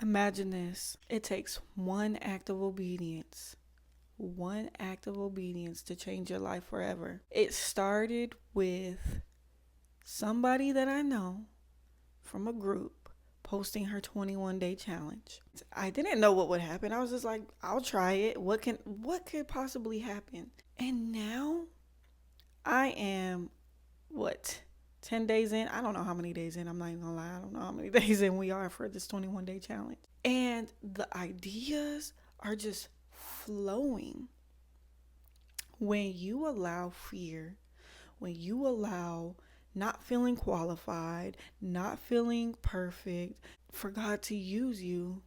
Imagine this. It takes one act of obedience to change your life forever. It started with somebody that I know from a group posting her 21-day challenge. I didn't know what would happen. I was just like, I'll try it. What could possibly happen? And now I am what 10 days in. I don't know how many days in. I'm not even gonna lie. I don't know how many days in we are for this 21-day challenge. And the ideas are just flowing. When you allow fear, when you allow not feeling qualified, not feeling perfect, for God to use you,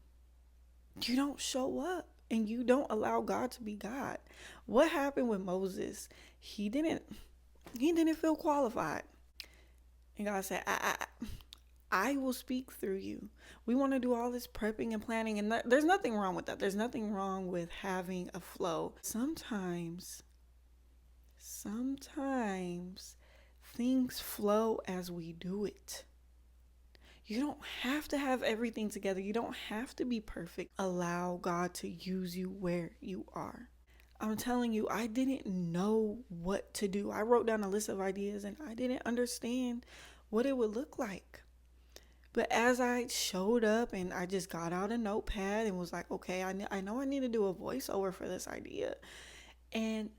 you don't show up and you don't allow God to be God. What happened with Moses? He didn't feel qualified. And God said, I will speak through you. We want to do all this prepping and planning, and there's nothing wrong with that. There's nothing wrong with having a flow. Sometimes things flow as we do it. You don't have to have everything together. You don't have to be perfect. Allow God to use you where you are. I'm telling you, I didn't know what to do. I wrote down a list of ideas and I didn't understand what it would look like. But as I showed up and I just got out a notepad and was like, okay, I know I need to do a voiceover for this idea. And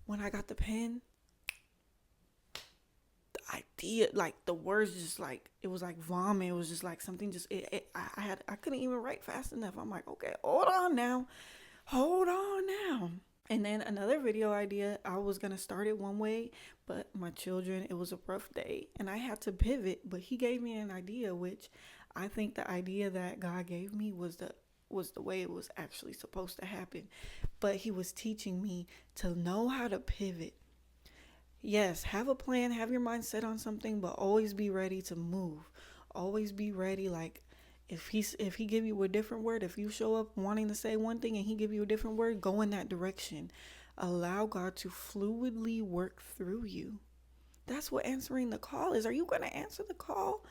when I got the pen, the idea, like the words just like, it was like vomit. It was just like something just, I couldn't even write fast enough. I'm like, okay, hold on now. And then another video idea, I was going to start it one way, but my children, it was a rough day and I had to pivot. But he gave me an idea, which I think the idea that God gave me was the way it was actually supposed to happen. But he was teaching me to know how to pivot. Yes, have a plan, have your mind set on something, but always be ready to move. Always be ready, like if he give you a different word, if you show up wanting to say one thing and he give you a different word, go in that direction. Allow God to fluidly work through you. That's what answering the call is. Are you going to answer the call?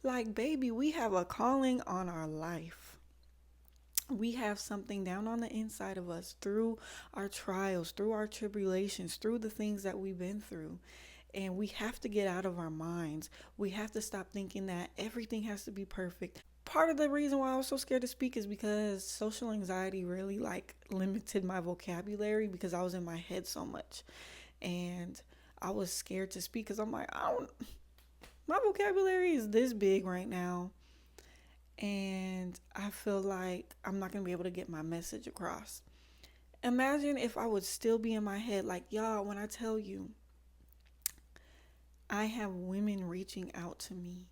Like, baby, we have a calling on our life. We have something down on the inside of us through our trials, through our tribulations, through the things that we've been through. And we have to get out of our minds. We have to stop thinking that everything has to be perfect. Part of the reason why I was so scared to speak is because social anxiety really like limited my vocabulary because I was in my head so much. And I was scared to speak because I'm like, my vocabulary is this big right now. And I feel like I'm not going to be able to get my message across. Imagine if I would still be in my head, like, y'all, when I tell you, I have women reaching out to me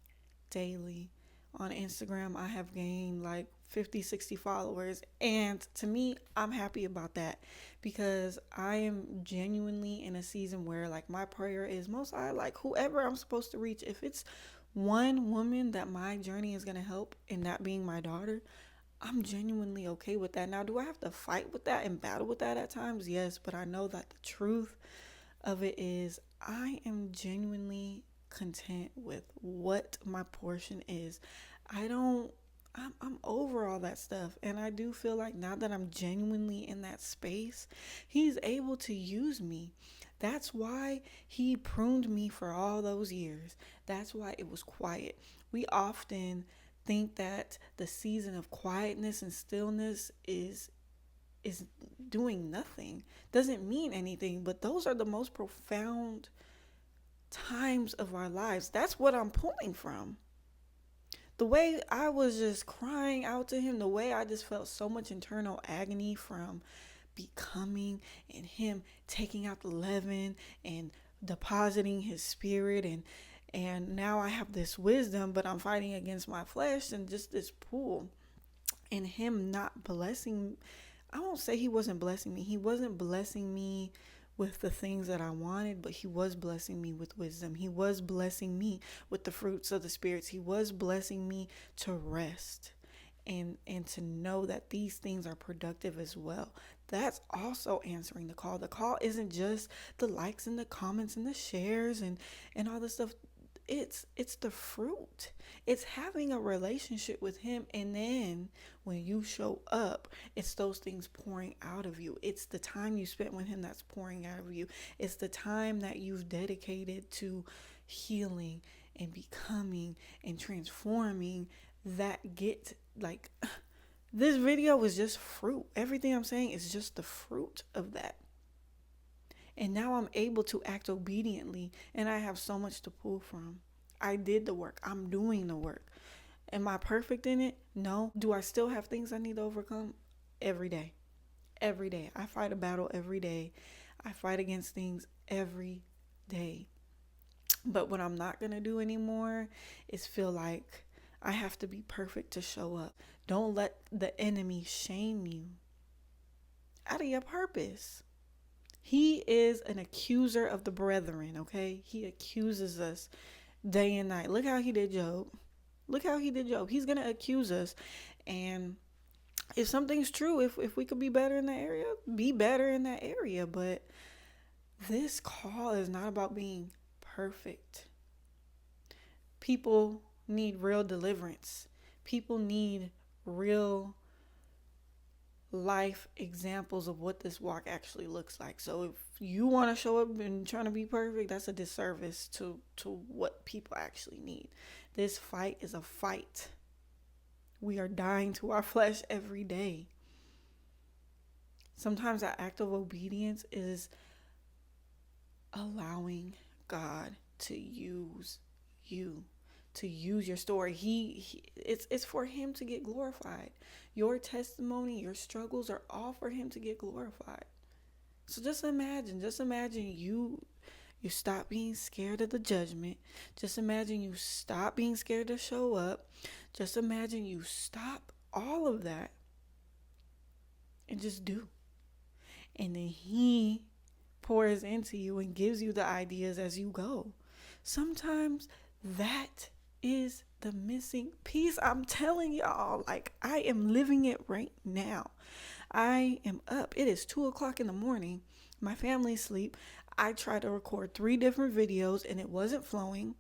daily. On Instagram, I have gained like 50, 60 followers. And to me, I'm happy about that because I am genuinely in a season where like my prayer is most I like whoever I'm supposed to reach. If it's one woman that my journey is going to help, and that being my daughter, I'm genuinely okay with that. Now, do I have to fight with that and battle with that at times? Yes, but I know that the truth of it is I am genuinely content with what my portion is. I don't I'm over all that stuff, and I do feel like now that I'm genuinely in that space, he's able to use me. That's why he pruned me for all those years. That's why it was quiet. We often think that the season of quietness and stillness is doing nothing, doesn't mean anything, but those are the most profound times of our lives. That's what I'm pulling from. The way I was just crying out to him, the way I just felt so much internal agony from becoming, and him taking out the leaven and depositing his spirit, and now I have this wisdom, but I'm fighting against my flesh and just this pull, and him not blessing. I won't say he wasn't blessing me. He wasn't blessing me with the things that I wanted, but he was blessing me with wisdom. He was blessing me with the fruits of the spirits. He was blessing me to rest and to know that these things are productive as well. That's also answering the call. The call isn't just the likes and the comments and the shares and all this stuff. it's the fruit. It's having a relationship with him, and then when you show up, it's those things pouring out of you. It's the time you spent with him that's pouring out of you. It's the time that you've dedicated to healing and becoming and transforming that get like this video is just fruit. Everything I'm saying is just the fruit of that. And now I'm able to act obediently, and I have so much to pull from. I did the work. I'm doing the work. Am I perfect in it? No. Do I still have things I need to overcome? Every day. Every day. I fight a battle every day. I fight against things every day. But what I'm not going to do anymore is feel like I have to be perfect to show up. Don't let the enemy shame you out of your purpose. He is an accuser of the brethren, okay? He accuses us day and night. Look how he did Job. Look how he did Job. He's going to accuse us. And if something's true, if we could be better in that area, be better in that area. But this call is not about being perfect. People need real deliverance. People need real life examples of what this walk actually looks like. So if you want to show up and trying to be perfect, that's a disservice to what people actually need. This fight is a fight. We are dying to our flesh every day. Sometimes that act of obedience is allowing God to use you, to use your story. It's for him to get glorified. Your testimony, your struggles are all for him to get glorified. So just imagine you stop being scared of the judgment. Just imagine you stop being scared to show up. Just imagine you stop all of that and just do. And then he pours into you and gives you the ideas as you go. Sometimes that is the missing piece. I'm telling y'all, like, I am living it right now. I am up. It is 2:00 in the morning. My family's asleep. I tried to record 3 different videos and it wasn't flowing.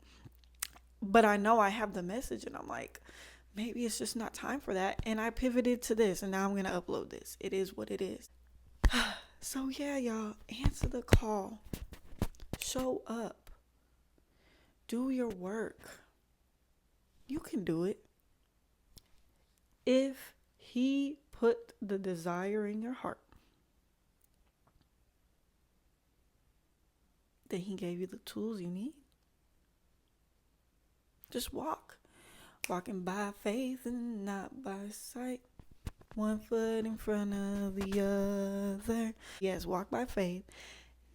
But I know I have the message and I'm like, maybe it's just not time for that. And I pivoted to this and now I'm going to upload this. It is what it is. So yeah, y'all, answer the call. Show up. Do your work. You can do it. If he put the desire in your heart, then he gave you the tools you need. Just walk. Walking by faith and not by sight. One foot in front of the other. Yes, walk by faith,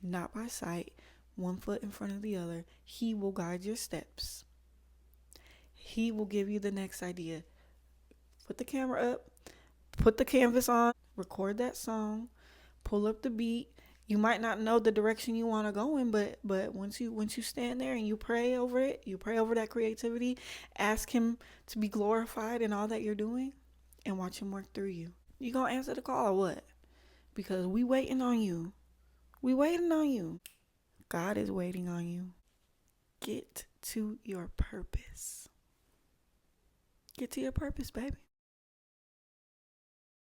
not by sight. One foot in front of the other. He will guide your steps. He will give you the next idea. Put the camera up. Put the canvas on. Record that song. Pull up the beat. You might not know the direction you want to go in, but once you stand there and you pray over it, you pray over that creativity, ask him to be glorified in all that you're doing, and watch him work through you. You gonna answer the call or what? Because we waiting on you. We waiting on you. God is waiting on you. Get to your purpose. Get to your purpose, baby.